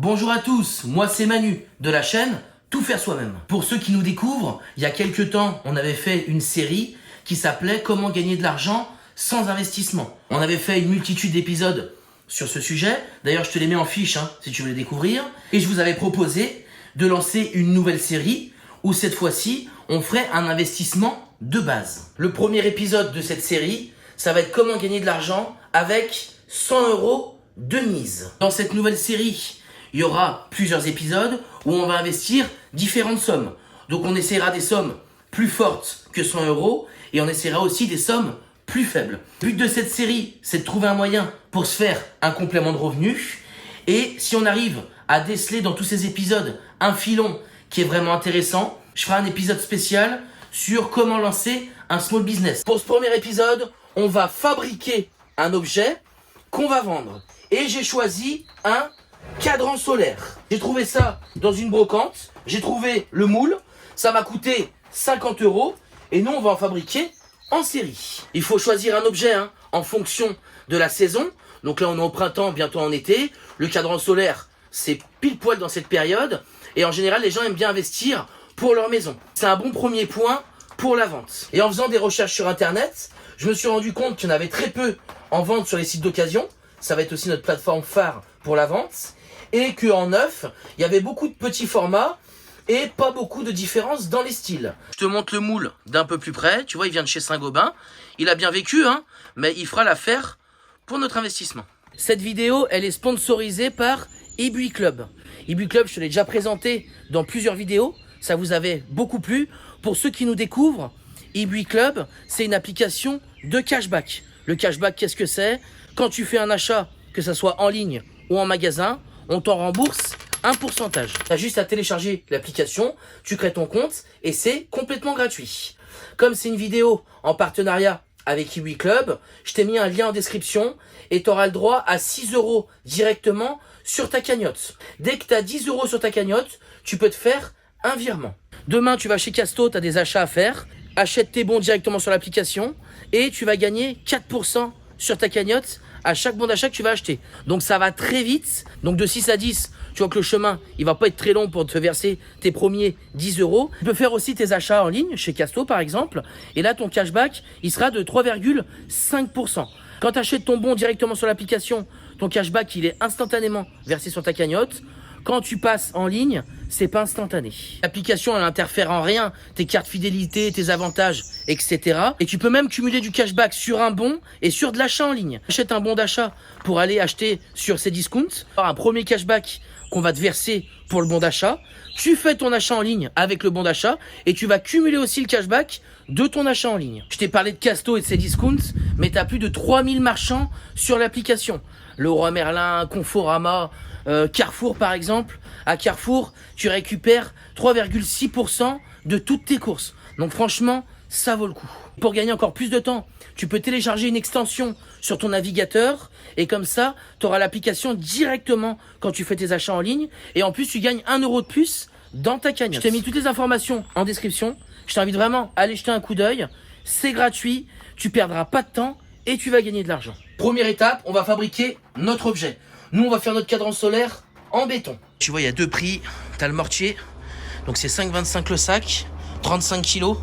Bonjour à tous, moi c'est Manu de la chaîne Tout faire soi-même. Pour ceux qui nous découvrent, il y a quelques temps, on avait fait une série qui s'appelait Comment gagner de l'argent sans investissement. On avait fait une multitude d'épisodes sur ce sujet. D'ailleurs, je te les mets en fiche si tu veux les découvrir. Et je vous avais proposé de lancer une nouvelle série où cette fois-ci, on ferait un investissement de base. Le premier épisode de cette série, ça va être comment gagner de l'argent avec 100 € de mise. Dans cette nouvelle série, il y aura plusieurs épisodes où on va investir différentes sommes. Donc on essaiera des sommes plus fortes que 100 € et on essaiera aussi des sommes plus faibles. Le but de cette série, c'est de trouver un moyen pour se faire un complément de revenus. Et si on arrive à déceler dans tous ces épisodes un filon qui est vraiment intéressant, je ferai un épisode spécial sur comment lancer un small business. Pour ce premier épisode, on va fabriquer un objet qu'on va vendre. Et j'ai choisi un cadran solaire. J'ai trouvé ça dans une brocante. J'ai trouvé le moule. Ça m'a coûté 50 €. Et nous, on va en fabriquer en série. Il faut choisir un objet en fonction de la saison. Donc là, on est au printemps, bientôt en été. Le cadran solaire, c'est pile poil dans cette période. Et en général, les gens aiment bien investir pour leur maison. C'est un bon premier point pour la vente. Et en faisant des recherches sur Internet, je me suis rendu compte qu'il y en avait très peu en vente sur les sites d'occasion. Ça va être aussi notre plateforme phare pour la vente. Et qu'en neuf, il y avait beaucoup de petits formats et pas beaucoup de différences dans les styles. Je te montre le moule d'un peu plus près. Tu vois, il vient de chez Saint-Gobain. Il a bien vécu, mais il fera l'affaire pour notre investissement. Cette vidéo, elle est sponsorisée par eBuy Club. eBuy Club, je te l'ai déjà présenté dans plusieurs vidéos. Ça vous avait beaucoup plu. Pour ceux qui nous découvrent, eBuy Club, c'est une application de cashback. Le cashback, qu'est-ce que c'est? Quand tu fais un achat, que ce soit en ligne ou en magasin, on t'en rembourse un pourcentage. Tu as juste à télécharger l'application, tu crées ton compte et c'est complètement gratuit. Comme c'est une vidéo en partenariat avec eBuy Club, je t'ai mis un lien en description et tu auras le droit à 6 € directement sur ta cagnotte. Dès que tu as 10 € sur ta cagnotte, tu peux te faire un virement. Demain, tu vas chez Casto, tu as des achats à faire. Achète tes bons directement sur l'application et tu vas gagner 4% sur ta cagnotte à chaque bon d'achat que tu vas acheter. Donc ça va très vite. Donc de 6 à 10, tu vois que le chemin, il va pas être très long pour te verser tes premiers 10 €. Tu peux faire aussi tes achats en ligne, chez Casto par exemple. Et là, ton cashback, il sera de 3,5%. Quand tu achètes ton bon directement sur l'application, ton cashback, il est instantanément versé sur ta cagnotte. Quand tu passes en ligne, c'est pas instantané. L'application, elle n'interfère en rien tes cartes fidélité, tes avantages, etc. Et tu peux même cumuler du cashback sur un bon et sur de l'achat en ligne. Achète un bon d'achat pour aller acheter sur Cdiscount. Un premier cashback qu'on va te verser pour le bon d'achat. Tu fais ton achat en ligne avec le bon d'achat et tu vas cumuler aussi le cashback de ton achat en ligne. Je t'ai parlé de Casto et de Cdiscount, mais tu as plus de 3000 marchands sur l'application. Leroy Merlin, Conforama, Carrefour par exemple. À Carrefour, tu récupères 3,6% de toutes tes courses. Donc franchement, ça vaut le coup. Pour gagner encore plus de temps, tu peux télécharger une extension sur ton navigateur et comme ça, tu auras l'application directement quand tu fais tes achats en ligne et en plus, tu gagnes 1 € de plus dans ta cagnotte. Je t'ai mis toutes les informations en description. Je t'invite vraiment à aller jeter un coup d'œil. C'est gratuit, tu perdras pas de temps et tu vas gagner de l'argent. Première étape, on va fabriquer notre objet. Nous, on va faire notre cadran solaire en béton. Tu vois, il y a deux prix. Tu as le mortier, donc c'est 5,25 le sac, 35 kg.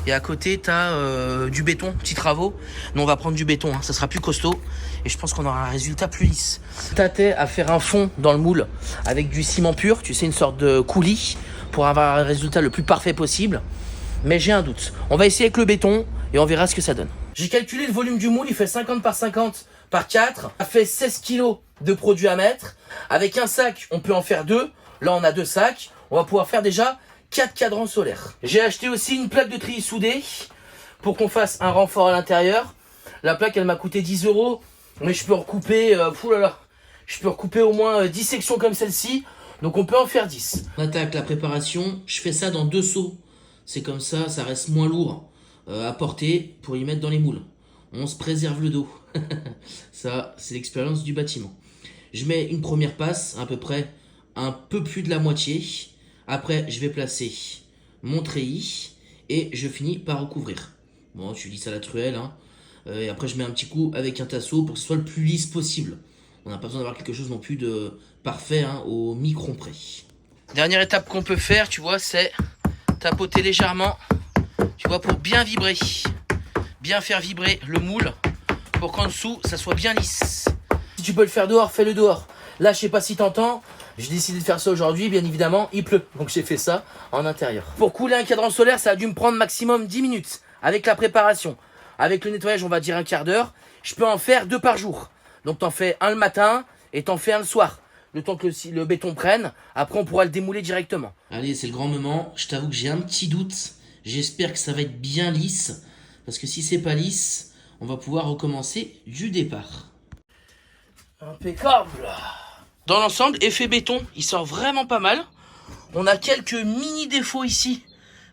Et à côté, tu as du béton, petits travaux. Nous, on va prendre du béton, ça sera plus costaud. Et je pense qu'on aura un résultat plus lisse. T'as à faire un fond dans le moule avec du ciment pur, tu sais, une sorte de coulis, pour avoir un résultat le plus parfait possible. Mais j'ai un doute. On va essayer avec le béton et on verra ce que ça donne. J'ai calculé le volume du moule, il fait 50 par 50 par 4. Ça fait 16 kg de produit à mettre. Avec un sac, on peut en faire 2. Là, on a 2 sacs. On va pouvoir faire déjà 4 cadrans solaires. J'ai acheté aussi une plaque de treillis soudée pour qu'on fasse un renfort à l'intérieur. La plaque, elle m'a coûté 10 €. Mais je peux recouper, je peux recouper au moins 10 sections comme celle-ci. Donc on peut en faire 10. On attaque la préparation. Je fais ça dans 2 seaux. C'est comme ça, ça reste moins lourd à porter pour y mettre dans les moules. On se préserve le dos. Ça, c'est l'expérience du bâtiment. Je mets une première passe, à peu près un peu plus de la moitié. Après, je vais placer mon treillis et je finis par recouvrir. Bon, je dis ça à la truelle. Et après, je mets un petit coup avec un tasseau pour que ce soit le plus lisse possible. On n'a pas besoin d'avoir quelque chose non plus de parfait hein, au micron près. Dernière étape qu'on peut faire, tu vois, c'est tapoter légèrement, tu vois, pour bien vibrer. Bien faire vibrer le moule pour qu'en dessous, ça soit bien lisse. Si tu peux le faire dehors, fais-le dehors. Là, je sais pas si t'entends, j'ai décidé de faire ça aujourd'hui, bien évidemment, il pleut. Donc j'ai fait ça en intérieur. Pour couler un cadran solaire, ça a dû me prendre maximum 10 minutes avec la préparation. Avec le nettoyage, on va dire un quart d'heure. Je peux en faire 2 par jour. Donc t'en fais un le matin et t'en fais un le soir. Le temps que le béton prenne, après on pourra le démouler directement. Allez, c'est le grand moment. Je t'avoue que j'ai un petit doute. J'espère que ça va être bien lisse. Parce que si c'est pas lisse, on va pouvoir recommencer du départ. Impeccable. Dans l'ensemble, effet béton, il sort vraiment pas mal. On a quelques mini défauts ici,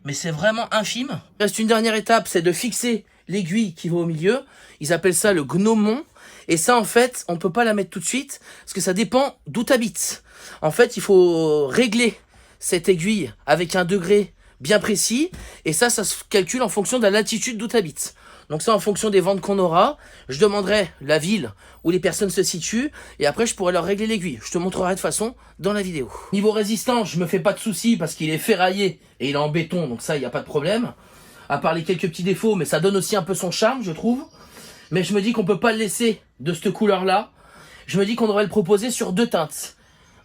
mais c'est vraiment infime. Il reste une dernière étape, c'est de fixer l'aiguille qui va au milieu. Ils appellent ça le gnomon. Et ça, en fait, on peut pas la mettre tout de suite, parce que ça dépend d'où tu habites. En fait, il faut régler cette aiguille avec un degré bien précis, et ça se calcule en fonction de la latitude d'où tu habites. Donc ça, en fonction des ventes qu'on aura, je demanderai la ville où les personnes se situent, et après, je pourrai leur régler l'aiguille. Je te montrerai de façon dans la vidéo. Niveau résistance, je me fais pas de soucis, parce qu'il est ferraillé, et il est en béton, donc ça, il n'y a pas de problème. À part les quelques petits défauts, mais ça donne aussi un peu son charme, je trouve. Mais je me dis qu'on peut pas le laisser de cette couleur-là. Je me dis qu'on devrait le proposer sur 2 teintes.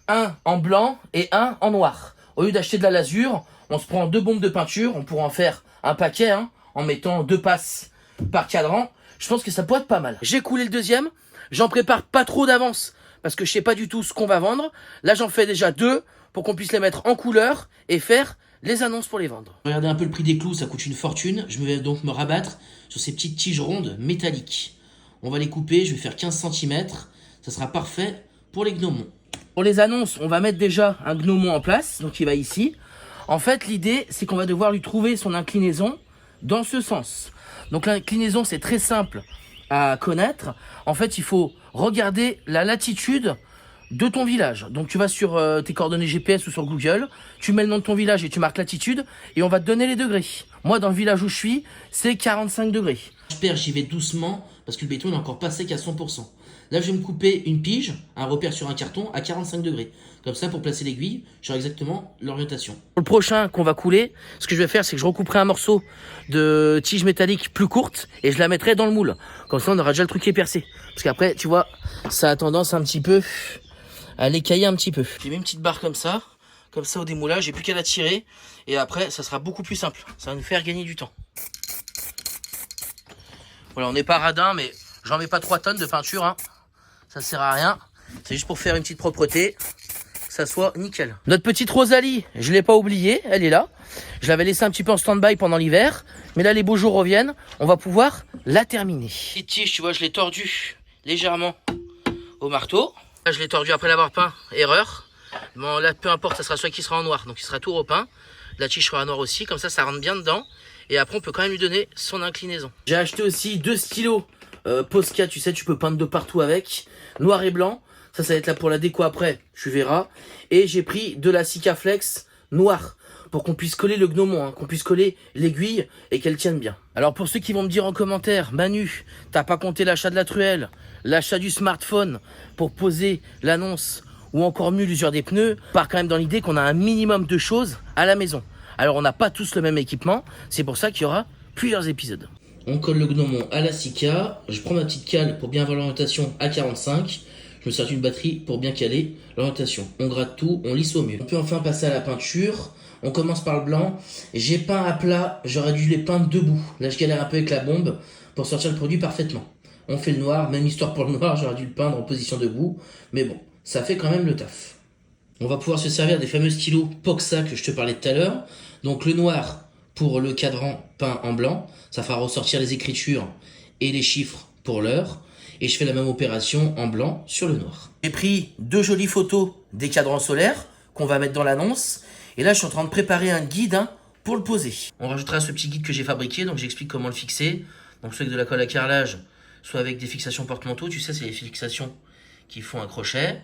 Un en blanc et un en noir. Au lieu d'acheter de la lasure, on se prend 2 bombes de peinture. On pourra en faire un paquet hein, en mettant 2 passes par cadran. Je pense que ça pourrait être pas mal. J'ai coulé le deuxième. J'en prépare pas trop d'avance parce que je sais pas du tout ce qu'on va vendre. Là, j'en fais déjà 2 pour qu'on puisse les mettre en couleur et faire les annonces pour les vendre. Regardez un peu le prix des clous, ça coûte une fortune. Je vais donc me rabattre sur ces petites tiges rondes métalliques. On va les couper, je vais faire 15 cm. Ça sera parfait pour les gnomons. Pour les annonces, on va mettre déjà un gnomon en place, donc il va ici. En fait, l'idée, c'est qu'on va devoir lui trouver son inclinaison dans ce sens. Donc l'inclinaison, c'est très simple à connaître. En fait, il faut regarder la latitude de ton village. Donc tu vas sur tes coordonnées GPS ou sur Google, tu mets le nom de ton village et tu marques latitude et on va te donner les degrés. Moi dans le village où je suis, c'est 45 degrés. J'espère j'y vais doucement parce que le béton n'est encore pas sec à 100%. Là je vais me couper une pige, un repère sur un carton à 45 degrés. Comme ça pour placer l'aiguille, j'aurai exactement l'orientation. Pour le prochain qu'on va couler, ce que je vais faire c'est que je recouperai un morceau de tige métallique plus courte et je la mettrai dans le moule. Comme ça on aura déjà le truc qui est percé. Parce qu'après tu vois, ça a tendance un petit peu à l'écailler un petit peu. J'ai mis une petite barre comme ça au démoulage, j'ai plus qu'à la tirer et après ça sera beaucoup plus simple. Ça va nous faire gagner du temps. Voilà, on n'est pas radin mais j'en mets pas 3 tonnes de peinture, hein. Ça sert à rien. C'est juste pour faire une petite propreté, que ça soit nickel. Notre petite Rosalie, je l'ai pas oubliée, elle est là. Je l'avais laissée un petit peu en stand-by pendant l'hiver, mais là les beaux jours reviennent, on va pouvoir la terminer. Petite tige, tu vois, je l'ai tordue légèrement au marteau. Là, je l'ai tordu après l'avoir peint, erreur. Bon, là, peu importe, ça sera celui qui sera en noir, donc il sera tout repeint. La tige sera en noir aussi, comme ça rentre bien dedans. Et après, on peut quand même lui donner son inclinaison. J'ai acheté aussi 2 stylos Posca, tu sais, tu peux peindre de partout avec. Noir et blanc, ça va être là pour la déco après, tu verras. Et j'ai pris de la Sikaflex noire, pour qu'on puisse coller le gnomon, hein, qu'on puisse coller l'aiguille et qu'elle tienne bien. Alors pour ceux qui vont me dire en commentaire, Manu, t'as pas compté l'achat de la truelle, l'achat du smartphone pour poser l'annonce, ou encore mieux l'usure des pneus, part quand même dans l'idée qu'on a un minimum de choses à la maison. Alors on n'a pas tous le même équipement, c'est pour ça qu'il y aura plusieurs épisodes. On colle le gnomon à la Sika, je prends ma petite cale pour bien avoir l'orientation à 45, je me sers d'une batterie pour bien caler l'orientation. On gratte tout, on lisse au mieux. On peut enfin passer à la peinture. On commence par le blanc. J'ai peint à plat, j'aurais dû les peindre debout. Là je galère un peu avec la bombe pour sortir le produit parfaitement. On fait le noir, même histoire pour le noir, j'aurais dû le peindre en position debout. Mais bon, ça fait quand même le taf. On va pouvoir se servir des fameux stylos Poxa que je te parlais tout à l'heure. Donc le noir pour le cadran peint en blanc. Ça fera ressortir les écritures et les chiffres pour l'heure. Et je fais la même opération en blanc sur le noir. J'ai pris 2 jolies photos des cadrans solaires qu'on va mettre dans l'annonce. Et là, je suis en train de préparer un guide pour le poser. On rajoutera ce petit guide que j'ai fabriqué, donc j'explique comment le fixer. Donc soit avec de la colle à carrelage, soit avec des fixations porte-manteau. Tu sais, c'est les fixations qui font un crochet.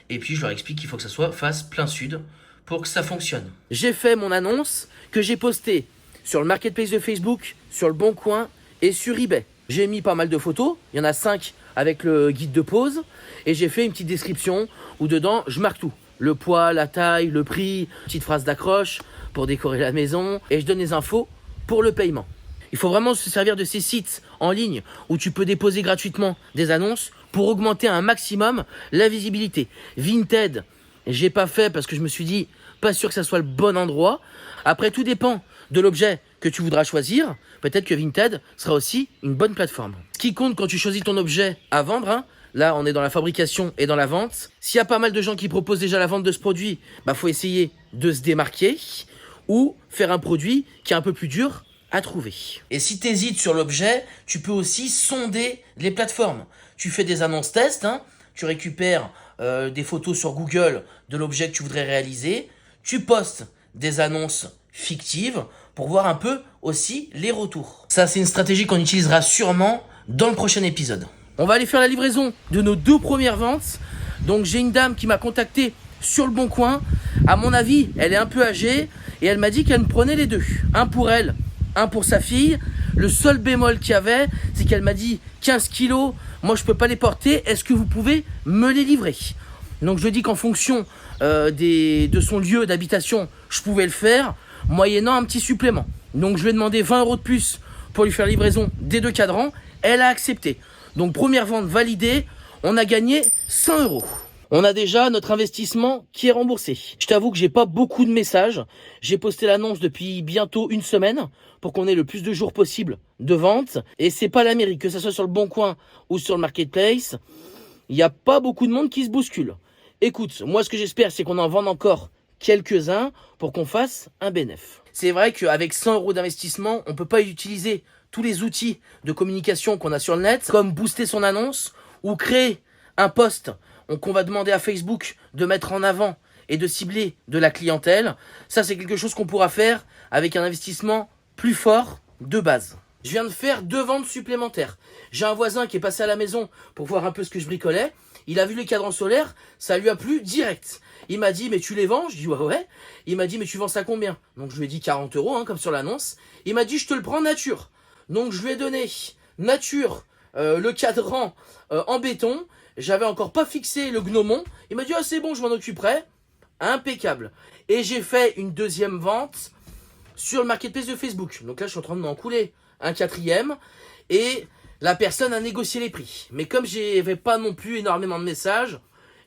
Et puis, je leur explique qu'il faut que ça soit face plein sud pour que ça fonctionne. J'ai fait mon annonce que j'ai postée sur le marketplace de Facebook, sur le Bon Coin et sur eBay. J'ai mis pas mal de photos, il y en a 5 avec le guide de pose et j'ai fait une petite description où dedans je marque tout. Le poids, la taille, le prix, petite phrase d'accroche pour décorer la maison et je donne les infos pour le paiement. Il faut vraiment se servir de ces sites en ligne où tu peux déposer gratuitement des annonces pour augmenter un maximum la visibilité. Vinted, j'ai pas fait parce que je me suis dit pas sûr que ça soit le bon endroit. Après, tout dépend de l'objet que tu voudras choisir. Peut-être que Vinted sera aussi une bonne plateforme. Ce qui compte quand tu choisis ton objet à vendre, là on est dans la fabrication et dans la vente. S'il y a pas mal de gens qui proposent déjà la vente de ce produit, faut essayer de se démarquer ou faire un produit qui est un peu plus dur à trouver. Et si tu hésites sur l'objet, tu peux aussi sonder les plateformes. Tu fais des annonces tests, tu récupères des photos sur Google de l'objet que tu voudrais réaliser, tu postes des annonces fictives pour voir un peu aussi les retours. Ça, c'est une stratégie qu'on utilisera sûrement dans le prochain épisode. On va aller faire la livraison de nos 2 premières ventes. Donc j'ai une dame qui m'a contacté sur le Bon Coin. À mon avis, elle est un peu âgée et elle m'a dit qu'elle me prenait les 2. Un pour elle, un pour sa fille. Le seul bémol qu'il y avait, c'est qu'elle m'a dit 15 kilos, moi je peux pas les porter, est-ce que vous pouvez me les livrer? Donc je dis qu'en fonction de son lieu d'habitation, je pouvais le faire, moyennant un petit supplément. Donc je lui ai demandé 20 € de plus pour lui faire livraison des 2 cadrans, elle a accepté. Donc première vente validée, on a gagné 100 €. On a déjà notre investissement qui est remboursé. Je t'avoue que j'ai pas beaucoup de messages. J'ai posté l'annonce depuis bientôt 1 semaine pour qu'on ait le plus de jours possible de vente. Et c'est pas l'Amérique, que ce soit sur le Bon Coin ou sur le Marketplace. Il n'y a pas beaucoup de monde qui se bouscule. Écoute, moi ce que j'espère c'est qu'on en vende encore quelques-uns pour qu'on fasse un bénéfice. C'est vrai qu'avec 100 € d'investissement, on peut pas utiliser tous les outils de communication qu'on a sur le net, comme booster son annonce ou créer un post qu'on va demander à Facebook de mettre en avant et de cibler de la clientèle. Ça, c'est quelque chose qu'on pourra faire avec un investissement plus fort de base. Je viens de faire 2 ventes supplémentaires. J'ai un voisin qui est passé à la maison pour voir un peu ce que je bricolais. Il a vu les cadrans solaires, ça lui a plu direct. Il m'a dit, mais tu les vends? Je dis, ouais. Il m'a dit, mais tu vends ça combien? Donc je lui ai dit 40 €, comme sur l'annonce. Il m'a dit, je te le prends nature. Donc je lui ai donné nature, le cadran en béton. J'avais encore pas fixé le gnomon. Il m'a dit, ah c'est bon, je m'en occuperai. Impeccable. Et j'ai fait une 2e vente sur le marketplace de Facebook. Donc là, je suis en train de m'en couler un 4e. Et la personne a négocié les prix. Mais comme j'avais pas non plus énormément de messages,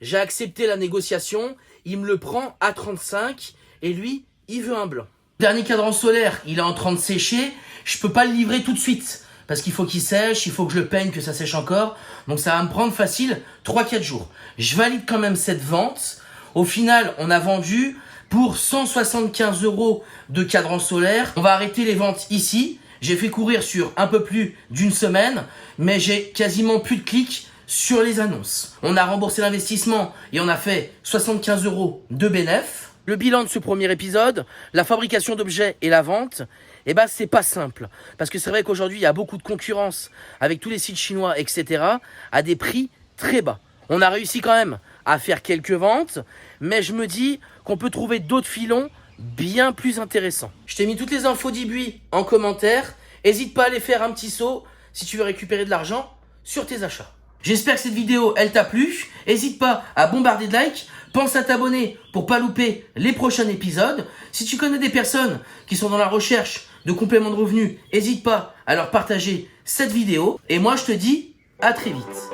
j'ai accepté la négociation. Il me le prend à 35 et lui, il veut un blanc. Dernier cadran solaire, il est en train de sécher. Je peux pas le livrer tout de suite parce qu'il faut qu'il sèche, il faut que je le peigne, que ça sèche encore. Donc ça va me prendre facile 3-4 jours. Je valide quand même cette vente. Au final, on a vendu pour 175 € de cadran solaire. On va arrêter les ventes ici. J'ai fait courir sur un peu plus d'1 semaine, mais j'ai quasiment plus de clics sur les annonces. On a remboursé l'investissement et on a fait 75 € de bénéfice. Le bilan de ce premier épisode, la fabrication d'objets et la vente, c'est pas simple. Parce que c'est vrai qu'aujourd'hui, il y a beaucoup de concurrence avec tous les sites chinois, etc., à des prix très bas. On a réussi quand même à faire quelques ventes, mais je me dis qu'on peut trouver d'autres filons bien plus intéressants. Je t'ai mis toutes les infos d'Ibui en commentaire. N'hésite pas à aller faire un petit saut si tu veux récupérer de l'argent sur tes achats. J'espère que cette vidéo, elle t'a plu. N'hésite pas à bombarder de likes. Pense à t'abonner pour pas louper les prochains épisodes. Si tu connais des personnes qui sont dans la recherche de compléments de revenus, n'hésite pas à leur partager cette vidéo. Et moi, je te dis à très vite.